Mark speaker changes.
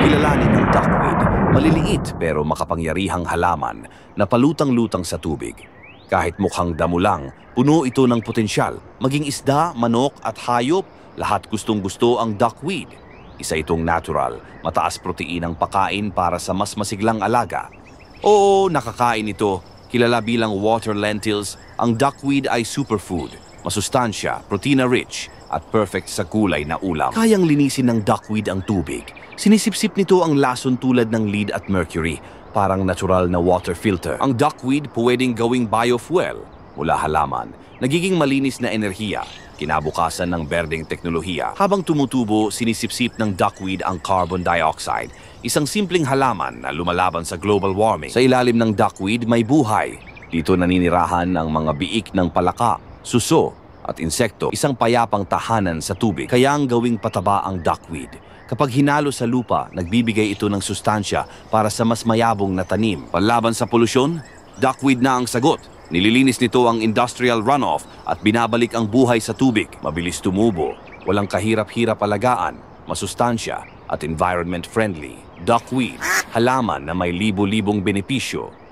Speaker 1: Kilalanin ng duckweed, maliliit pero makapangyarihang halaman na palutang-lutang sa tubig. Kahit mukhang damo lang, puno ito ng potensyal. Maging isda, manok at hayop, lahat gustong-gusto ang duckweed. Isa itong natural, mataas proteinang pakain para sa mas masiglang alaga. Oo, nakakain ito. Kilala bilang water lentils, ang duckweed ay superfood. Masustansya, protein-rich, at perfect sa gulay na ulam. Kayang linisin ng duckweed ang tubig. Sinisipsip nito ang lason tulad ng lead at mercury, parang natural na water filter. Ang duckweed pwedeng gawing biofuel mula halaman, nagiging malinis na enerhiya, kinabukasan ng berdeng teknolohiya. Habang tumutubo, sinisipsip ng duckweed ang carbon dioxide, isang simpleng halaman na lumalaban sa global warming. Sa ilalim ng duckweed may buhay. Dito naninirahan ang mga biik ng palaka, suso, at insekto, isang payapang tahanan sa tubig. Kaya ang gawing pataba ang duckweed. Kapag hinalo sa lupa, nagbibigay ito ng sustansya para sa mas mayabong na tanim. Panlaban sa polusyon, duckweed na ang sagot. Nililinis nito ang industrial runoff at binabalik ang buhay sa tubig. Mabilis tumubo, walang kahirap-hirap alagaan, masustansya at environment friendly. Duckweed, halaman na may libo-libong benepisyo